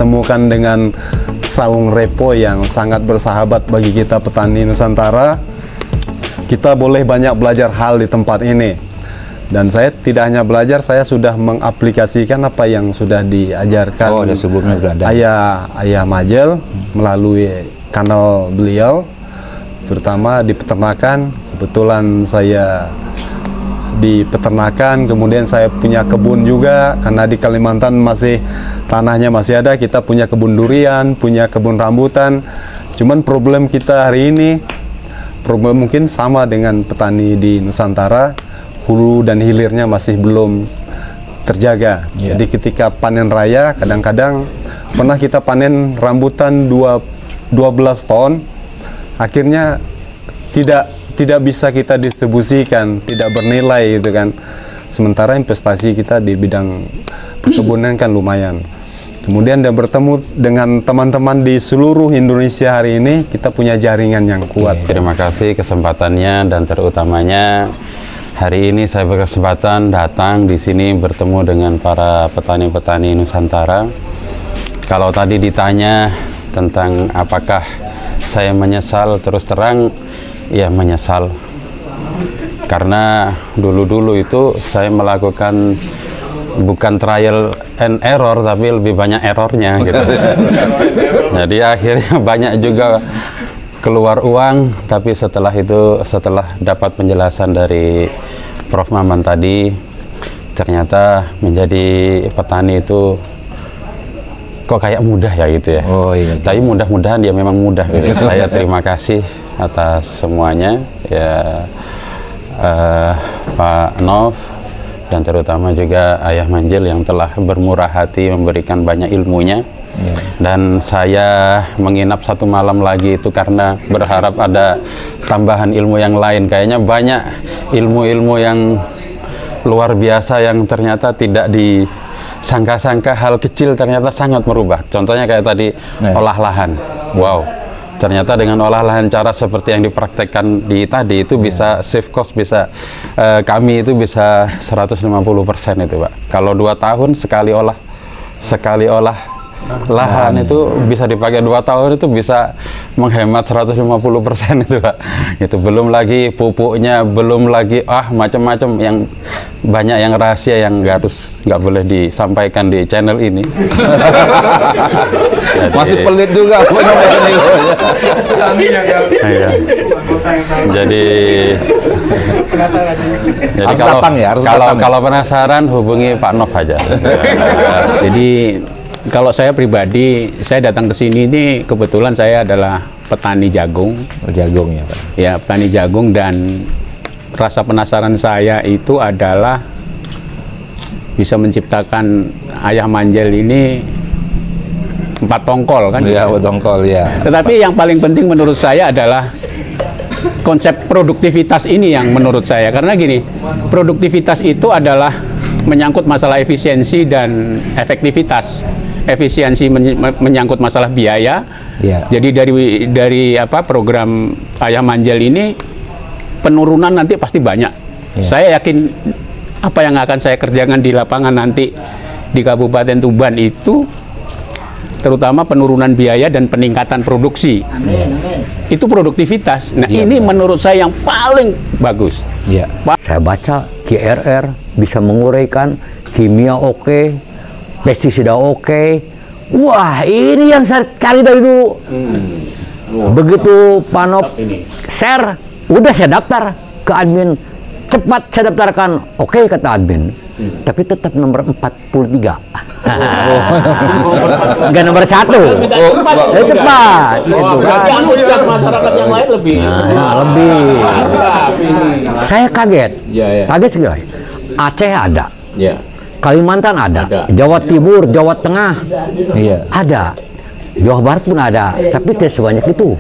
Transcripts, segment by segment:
dipertemukan dengan saung repo yang sangat bersahabat bagi kita petani Nusantara. Kita boleh banyak belajar hal di tempat ini. Dan saya tidak hanya belajar, saya sudah mengaplikasikan apa yang sudah diajarkan Ayah Majel melalui kanal beliau, terutama di peternakan. Kebetulan saya di peternakan, kemudian saya punya kebun juga, karena di Kalimantan masih tanahnya masih ada. Kita punya kebun durian, punya kebun rambutan. Cuman problem kita hari ini, problem mungkin sama dengan petani di Nusantara, hulu dan hilirnya masih belum terjaga. Jadi ketika panen raya, kadang-kadang pernah kita panen rambutan 12 ton, akhirnya tidak bisa kita distribusikan, tidak bernilai gitu kan. Sementara investasi kita di bidang perkebunan kan lumayan. Kemudian dia bertemu dengan teman-teman di seluruh Indonesia hari ini, kita punya jaringan yang kuat. Terima kasih kesempatannya, dan terutamanya hari ini saya berkesempatan datang di sini bertemu dengan para petani-petani Nusantara. Kalau tadi ditanya tentang apakah saya menyesal, terus terang ya menyesal. Karena dulu-dulu itu saya melakukan bukan trial and error, tapi lebih banyak errornya gitu. Jadi akhirnya banyak juga keluar uang, tapi setelah itu, setelah dapat penjelasan dari Prof. Maman tadi, ternyata menjadi petani itu kok kayak mudah ya gitu ya. Tapi mudah-mudahan dia memang mudah gitu. Saya terima kasih atas semuanya ya, Pak Nov, dan terutama juga Ayah Manjil yang telah bermurah hati memberikan banyak ilmunya. Dan saya menginap satu malam lagi itu karena berharap ada tambahan ilmu yang lain. Kayaknya banyak ilmu-ilmu yang luar biasa yang ternyata tidak disangka-sangka, hal kecil ternyata sangat merubah. Contohnya kayak tadi olah lahan. Wow, ternyata dengan olah lahan cara seperti yang dipraktekkan di tadi itu bisa save cost, bisa kami itu bisa 150% itu Pak. Kalau 2 tahun sekali olah lahan itu bisa dipakai 2 tahun, itu bisa menghemat 150% itu Pak. Itu belum lagi pupuknya, belum lagi macam-macam yang banyak yang rahasia yang nggak boleh disampaikan di channel ini. Masih pelit juga menyampaikan ilmunya. Jadi harus datang ya, kalau penasaran hubungi Pak Nov aja. Jadi kalau saya pribadi, saya datang ke sini ini kebetulan saya adalah petani jagung. Jagung ya Pak. Ya, petani jagung, dan rasa penasaran saya itu adalah bisa menciptakan Ayah Manjel ini 4 tongkol kan? Iya, 4 tongkol ya. Tetapi yang paling penting menurut saya adalah konsep produktivitas ini yang menurut saya, karena gini, produktivitas itu adalah menyangkut masalah efisiensi dan efektivitas. Efisiensi menyangkut masalah biaya. Jadi dari program Ayah Manjel ini penurunan nanti pasti banyak. Saya yakin apa yang akan saya kerjakan di lapangan nanti di Kabupaten Tuban itu terutama penurunan biaya dan peningkatan produksi. Itu produktivitas. Nah, ini menurut saya yang paling bagus. Saya baca QRR bisa menguraikan, kimia oke, pestisida oke. Wah, ini yang saya cari dari dulu. Begitu Pak Nov share, udah saya daftar ke admin. Cepat saya daftarkan. Oke, kata admin. Tapi tetap nomor 43. Enggak nomor 1. Cepat. Berarti antusias masyarakat yang lain lebih. Lebih. Saya kaget. Kaget sekali. Aceh ada. Kalimantan ada. Jawa Timur, Jawa Tengah ada. Jawa Barat pun ada. Tapi tidak sebanyak itu.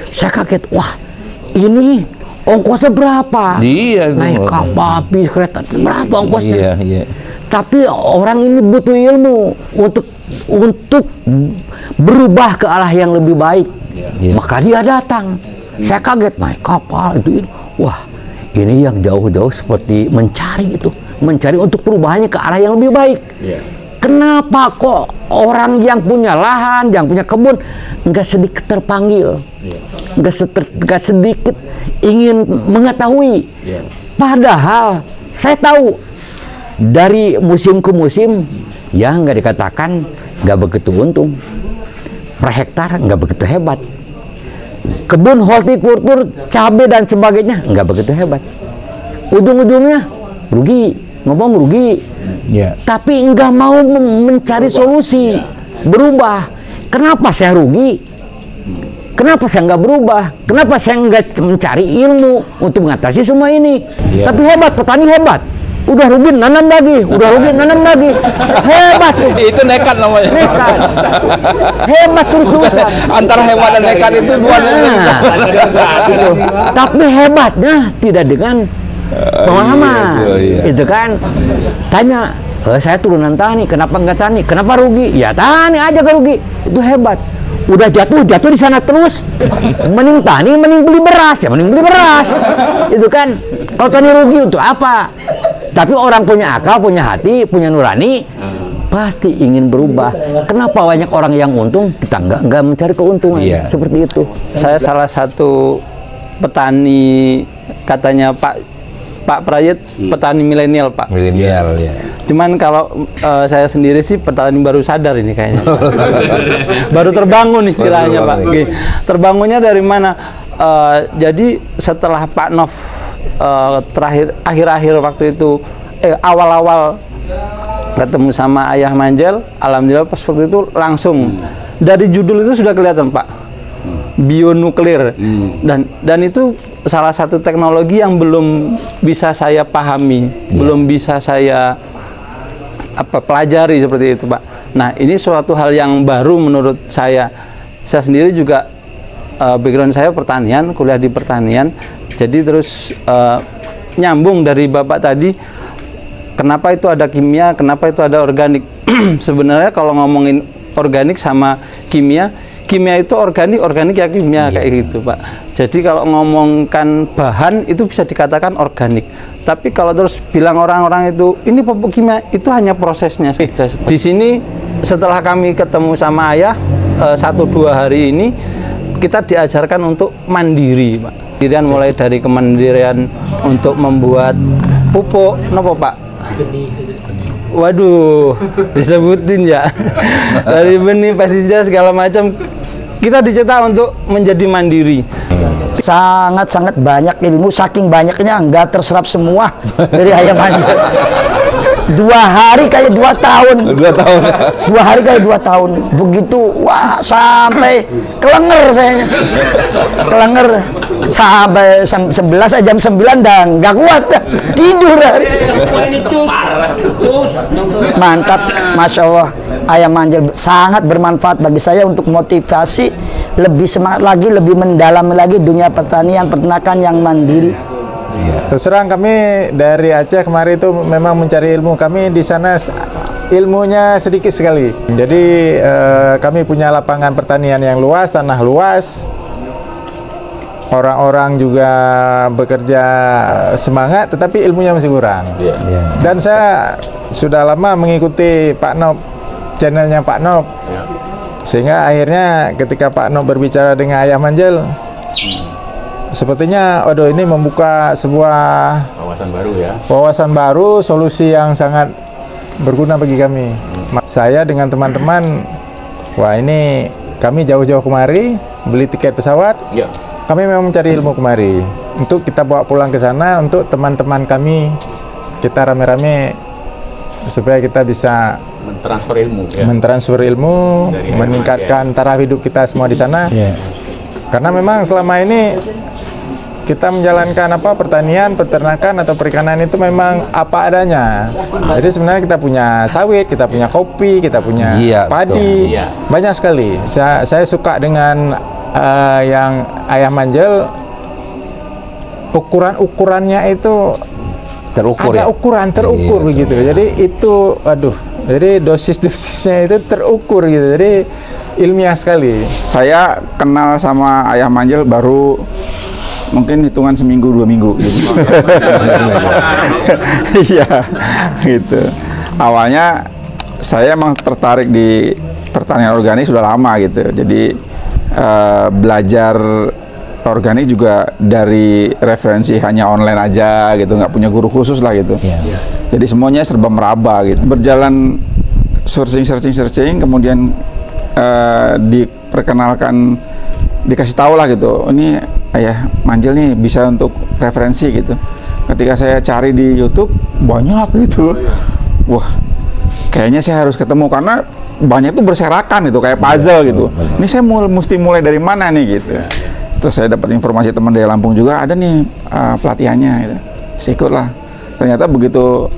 Saya kaget. Wah, ini ongkosnya berapa? Naik kapal, bis, kereta, berapa ongkosnya? Tapi orang ini butuh ilmu untuk berubah ke arah yang lebih baik. Maka dia datang. Saya kaget, naik kapal itu. Wah, ini yang jauh-jauh seperti mencari untuk perubahannya ke arah yang lebih baik. Kenapa kok orang yang punya lahan, yang punya kebun, nggak sedikit terpanggil, nggak sedikit ingin mengetahui. Padahal saya tahu dari musim ke musim, ya nggak dikatakan nggak begitu untung, per hektar nggak begitu hebat. Kebun hortikultur, cabai dan sebagainya nggak begitu hebat. Ujung-ujungnya rugi, ngomong rugi. Tapi nggak mau mencari solusi, berubah. Kenapa saya rugi? Kenapa saya nggak berubah? Kenapa saya nggak mencari ilmu untuk mengatasi semua ini? Tapi hebat, petani hebat. Udah rugi nanam lagi, udah rugi nanam lagi. Hebat. Itu nekat namanya. Nekat. Hebat terus-terusan. Antara hebat dan nekat itu dua gitu. Tapi hebatnya tidak dengan pemahaman. Itu kan. Tanya, saya turunan tani, kenapa nggak tani? Kenapa rugi? Ya tani aja gak rugi. Itu hebat. Udah jatuh di sana terus. Mending tani, mending beli beras. Ya mending beli beras. Itu kan. Kalau tani rugi untuk apa? Tapi orang punya akal, punya hati, punya nurani, pasti ingin berubah. Kenapa banyak orang yang untung, kita nggak mencari keuntungan? Seperti itu. Saya salah satu petani, katanya Pak Prayit, petani milenial, Pak. Milenial, ya. Cuman kalau saya sendiri sih petani baru sadar ini kayaknya. Baru terbangun istilahnya, Pak. Terbangunnya dari mana? Jadi setelah Pak Nov terakhir akhir-akhir waktu itu awal-awal ketemu sama Ayah Manjel, alhamdulillah pas waktu itu langsung dari judul itu sudah kelihatan, Pak, bionuklir. Dan itu salah satu teknologi yang belum bisa saya pahami, belum bisa saya pelajari seperti itu, Pak. Nah, ini suatu hal yang baru menurut saya. Saya sendiri juga background saya pertanian, kuliah di pertanian. Jadi terus nyambung dari Bapak tadi, kenapa itu ada kimia, kenapa itu ada organik. Sebenarnya kalau ngomongin organik sama kimia, kimia itu organik, organik ya kimia, kayak gitu, Pak. Jadi kalau ngomongkan bahan itu bisa dikatakan organik. Tapi kalau terus bilang orang-orang itu ini pupuk kimia, itu hanya prosesnya. Di sini setelah kami ketemu sama Ayah 1-2 hari ini, kita diajarkan untuk mandiri, Pak. Mandirian mulai dari kemandirian untuk membuat pupuk, nopo Pak? Waduh, disebutin ya. Dari benih, pestisida segala macam, kita dicetak untuk menjadi mandiri. Sangat-sangat banyak ilmu, saking banyaknya nggak terserap semua dari Ayah Manjel. 2 hari kayak 2 tahun. 2 tahun. 2 hari kayak 2 tahun. Begitu, wah, sampai kelenger saya. Kelenger sampai 11 jam 9 dan nggak kuat tidur. Mantap, Masya Allah. Ayah Manjel sangat bermanfaat bagi saya untuk motivasi lebih semangat lagi, lebih mendalami lagi dunia pertanian, peternakan yang mandiri. Terus terang kami dari Aceh kemarin itu memang mencari ilmu. Kami di sana ilmunya sedikit sekali. Jadi kami punya lapangan pertanian yang luas, tanah luas. Orang-orang juga bekerja semangat, tetapi ilmunya masih kurang. Dan saya sudah lama mengikuti Pak Nop, channelnya Pak Nop. Sehingga akhirnya ketika Pak Nop berbicara dengan Ayah Manjel, sepertinya, waduh, ini membuka sebuah wawasan baru ya. Wawasan baru, solusi yang sangat berguna bagi kami. Saya dengan teman-teman, wah ini kami jauh-jauh kemari, beli tiket pesawat. Kami memang mencari ilmu kemari untuk kita bawa pulang ke sana untuk teman-teman kami, kita rame-rame supaya kita bisa mentransfer ilmu, mentransfer ilmu, meningkatkan taraf hidup kita semua di sana. Karena memang selama ini kita menjalankan pertanian, peternakan atau perikanan itu memang apa adanya. Jadi sebenarnya kita punya sawit, kita punya kopi, kita punya padi, banyak sekali. Saya suka dengan yang Ayah Manjel, ukurannya itu terukur, ada ukuran terukur begitu. Jadi itu, aduh, jadi dosis-dosisnya itu terukur gitu. Jadi ilmiah sekali. Saya kenal sama Ayah Manjel baru mungkin hitungan seminggu 2 minggu gitu. Iya, gitu. Awalnya saya emang tertarik di pertanian organik sudah lama gitu. Jadi belajar organik juga dari referensi hanya online aja gitu, nggak punya guru khusus lah gitu. Jadi semuanya serba meraba gitu. Berjalan searching, kemudian diperkenalkan, dikasih tahu lah gitu. Ini Ayah Manjel nih bisa untuk referensi gitu. Ketika saya cari di YouTube banyak gitu. Wah, kayaknya saya harus ketemu karena banyak tuh berserakan gitu, kayak puzzle gitu. Ini saya mesti mulai dari mana nih gitu. Terus saya dapat informasi teman dari Lampung juga ada nih pelatihannya gitu. Saya ikut lah. Ternyata begitu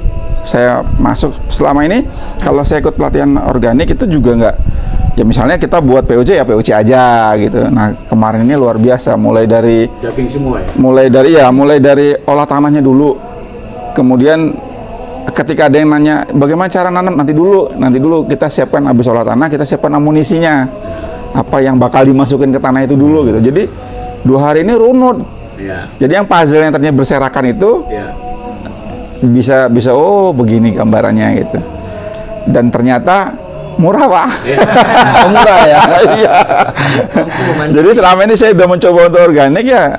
saya masuk, selama ini kalau saya ikut pelatihan organik itu juga nggak, ya misalnya kita buat POC ya POC aja gitu. Nah kemarin ini luar biasa, mulai dari daging semua ya? mulai dari olah tanahnya dulu, kemudian ketika ada yang nanya bagaimana cara nanam, nanti dulu kita siapkan, habis olah tanah kita siapkan amunisinya, apa yang bakal dimasukin ke tanah itu dulu gitu. Jadi 2 hari ini runut. Jadi yang puzzle yang tadinya berserakan itu bisa oh begini gambarannya gitu. Dan ternyata murah, Pak. Murah ya. Iya. Jadi selama ini saya sudah mencoba untuk organik ya,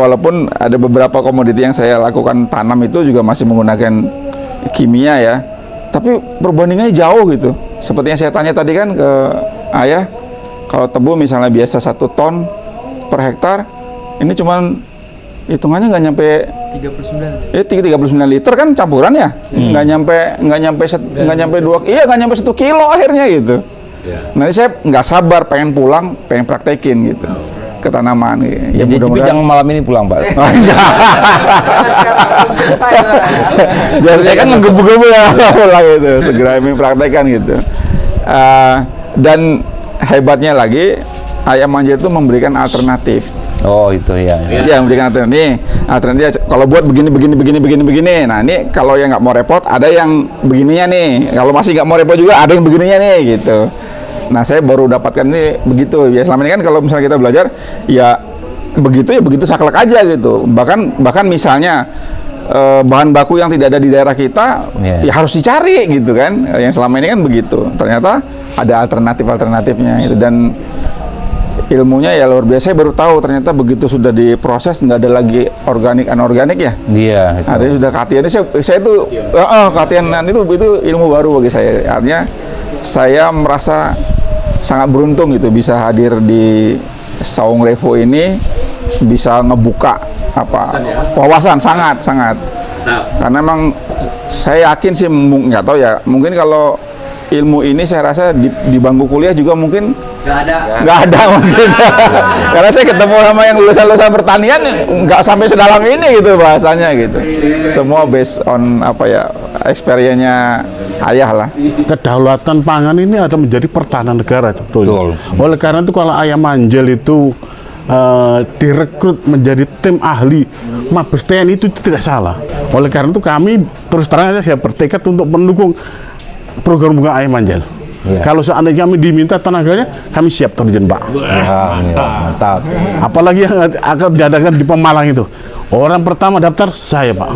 walaupun ada beberapa komoditi yang saya lakukan tanam itu juga masih menggunakan kimia ya, tapi perbandingannya jauh gitu. Seperti yang saya tanya tadi kan ke Ayah, kalau tebu misalnya biasa 1 ton per hektar, ini cuman hitungannya nggak nyampe 39 liter kan campuran ya, nggak nyampe 1 kilo akhirnya gitu. Nanti saya nggak sabar pengen pulang, pengen praktekin gitu ke tanaman gitu. Ya, jadi jangan malam ini pulang, Pak. Biasanya kan ngegebu-gebu ya pulang gitu, segera praktekan gitu. Dan hebatnya lagi, Ayah Manjel itu memberikan alternatif. Oh itu ya. Iya, memberikan alternatif. Kalau buat begini. Nah ini kalau yang nggak mau repot, ada yang begininya nih. Kalau masih nggak mau repot juga, ada yang begininya nih gitu. Nah saya baru dapatkan ini begitu. Ya selama ini kan kalau misalnya kita belajar, ya begitu saklek aja gitu. Bahkan misalnya bahan baku yang tidak ada di daerah kita, ya harus dicari gitu kan. Yang selama ini kan begitu. Ternyata ada alternatifnya itu, dan ilmunya ya luar biasa. Saya baru tahu ternyata begitu sudah diproses nggak ada lagi organik anorganik ya. Iya. Ada sudah katian. Saya tuh katianan itu ilmu baru bagi saya. Artinya saya merasa sangat beruntung gitu bisa hadir di Saung Revo ini, bisa ngebuka wawasan sangat. Karena memang saya yakin sih, nggak tahu ya, mungkin kalau ilmu ini saya rasa di bangku kuliah juga mungkin nggak ada mungkin. Karena saya ketemu sama yang lulusan pertanian nggak sampai sedalam ini gitu bahasanya gitu. Semua based on experience-nya Ayah lah. Kedaulatan pangan ini ada menjadi pertahanan negara sebetulnya. Oleh karena itu kalau Ayah Manjel itu direkrut menjadi tim ahli Mabes TNI itu tidak salah. Oleh karena itu kami terus terang saja saya bertekad untuk mendukung program bunga Ayah Manjel. Kalau seandainya kami diminta tenaganya, kami siap terjun, Pak. Mantap. Apalagi yang akan diadakan di Pemalang itu. Orang pertama daftar saya, Pak.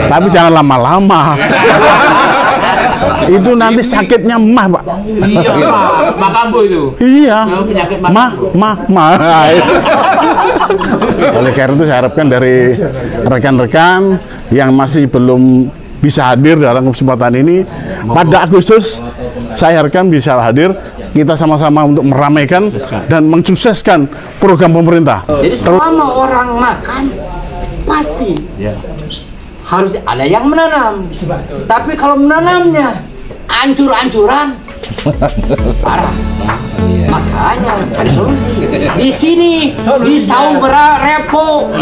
Tapi jangan lama-lama. Itu nanti sakitnya mah, Pak. Iya, mah kambuh itu. Iya. Mah. Oleh karena itu saya harapkan dari rekan-rekan yang masih belum bisa hadir dalam kesempatan ini, pada Agustus saya harapkan bisa hadir, kita sama-sama untuk meramaikan dan mensukseskan program pemerintah. Jadi selama orang makan pasti harus ada yang menanam. Tapi kalau menanamnya ancur-ancuran, parah. Makanya ada solusi. Di sini di Saung Revo.